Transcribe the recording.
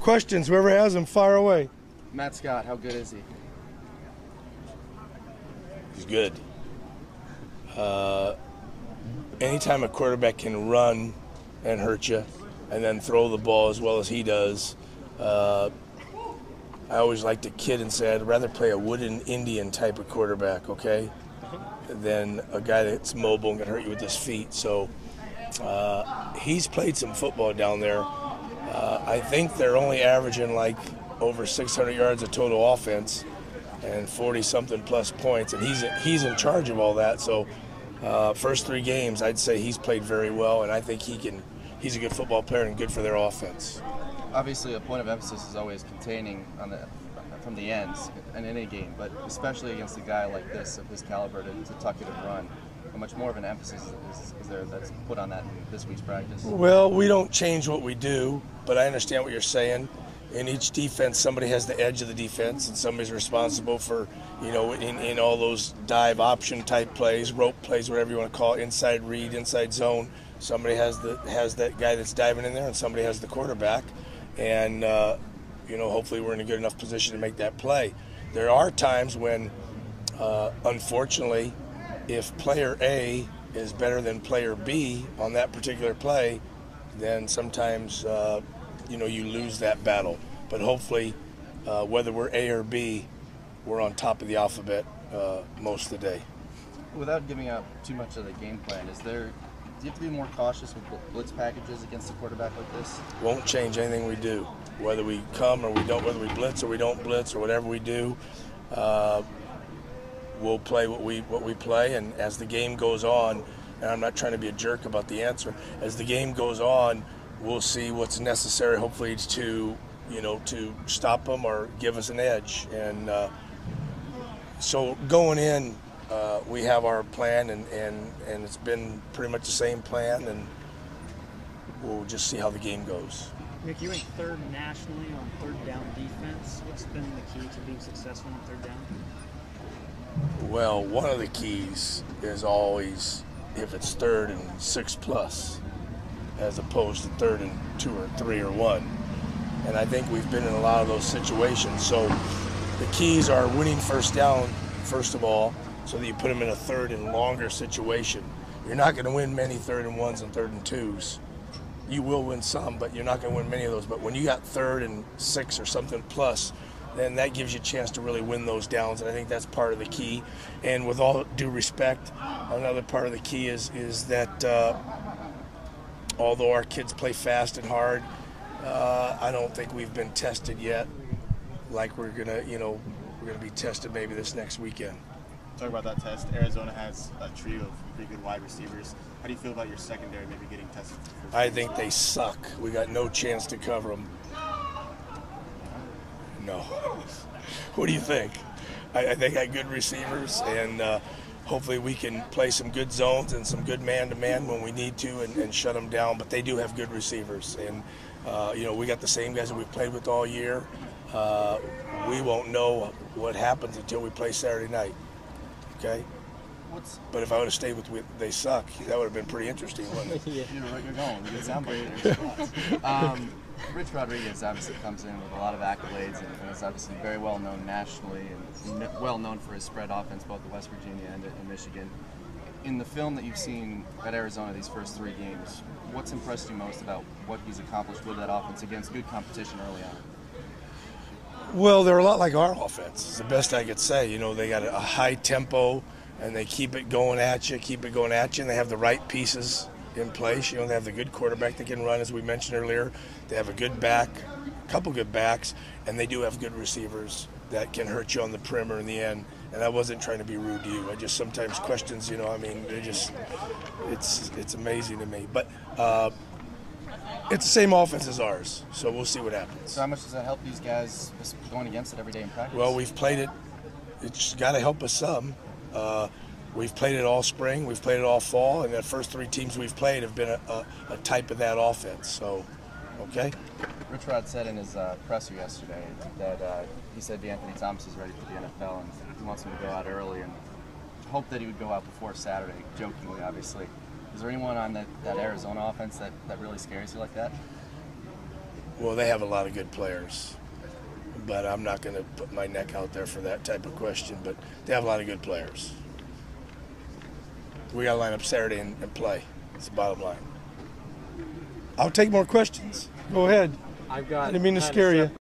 Questions, whoever has them, fire away. Matt Scott, how good is he? He's good. Anytime a quarterback can run and hurt you and then throw the ball as well as he does, I always like to kid and say I'd rather play a wooden Indian type of quarterback, okay, than a guy that's mobile and can hurt you with his feet. So he's played some football down there. I think they're only averaging like over 600 yards of total offense and 40-something plus points, and he's in charge of all that. So first 3 games, I'd say he's played very well, and I think he's a good football player and good for their offense. Obviously, a point of emphasis is always containing from the ends in any game, but especially against a guy like this, of his caliber, to tuck it and run. How much more of an emphasis is there that's put on that in this week's practice? Well, we don't change what we do, but I understand what you're saying. In each defense, somebody has the edge of the defense, and somebody's responsible for, in all those dive option type plays, rope plays, whatever you want to call it, inside read, inside zone. Somebody has that guy that's diving in there, and somebody has the quarterback. And, hopefully we're in a good enough position to make that play. There are times when, unfortunately, if player A is better than player B on that particular play, then sometimes, you lose that battle. But hopefully, whether we're A or B, we're on top of the alphabet most of the day. Without giving up too much of the game plan, do you have to be more cautious with blitz packages against a quarterback like this? Won't change anything we do. Whether we come or we don't, whether we blitz or we don't blitz or whatever we do, we'll play what we play. And as the game goes on, and I'm not trying to be a jerk about the answer, as the game goes on, we'll see what's necessary, hopefully, to stop them or give us an edge. And so going in, we have our plan, and it's been pretty much the same plan, and we'll just see how the game goes. Nick, you went third nationally on third down defense. What's been the key to being successful on third down? Well, one of the keys is always if it's 3rd and 6+, as opposed to 3rd and 2 or 3 or 1. And I think we've been in a lot of those situations. So the keys are winning first down, first of all, so that you put them in a 3rd and longer situation. You're not going to win many 3rd and 1s and 3rd and 2s. You will win some, but you're not going to win many of those. But when you got 3rd and 6 or something plus, then that gives you a chance to really win those downs, and I think that's part of the key. And with all due respect, another part of the key is that although our kids play fast and hard, I don't think we've been tested yet like we're gonna be tested maybe this next weekend. Talk about that test. Arizona has a trio of pretty good wide receivers. How do you feel about your secondary maybe getting tested? I think they suck. We got no chance to cover them. No. What do you think? I think I got good receivers, and hopefully we can play some good zones and some good man-to-man when we need to and shut them down. But they do have good receivers, and we got the same guys that we've played with all year. We won't know what happens until we play Saturday night. Okay? But if I would have stayed with they suck, that would have been pretty interesting, wouldn't it? Yeah, you're going. Good soundbite. Rich Rodriguez obviously comes in with a lot of accolades and is obviously very well known nationally and well known for his spread offense both at West Virginia and in Michigan. In the film that you've seen at Arizona these first 3 games, what's impressed you most about what he's accomplished with that offense against good competition early on? Well, they're a lot like our offense. It's the best I could say. They got a high tempo, and they keep it going at you, and they have the right pieces in place. They have the good quarterback that can run, as we mentioned earlier. They have a good back, a couple good backs, and they do have good receivers that can hurt you on the perimeter in the end. And I wasn't trying to be rude to you. I just sometimes questions, they're just, it's amazing to me. But it's the same offense as ours, so we'll see what happens. So how much does that help these guys going against it every day in practice? Well, we've played it. It's got to help us some. We've played it all spring, we've played it all fall, and the first 3 teams we've played have been a type of that offense. So, okay? Rich Rod said in his presser yesterday that he said Anthony Thomas is ready for the NFL and he wants him to go out early and hoped that he would go out before Saturday, jokingly, obviously. Is there anyone on that Arizona offense that really scares you like that? Well, they have a lot of good players, but I'm not going to put my neck out there for that type of question. But they have a lot of good players. We got to line up Saturday and play. It's the bottom line. I'll take more questions. Go ahead. I've got I didn't mean to kinda scare you.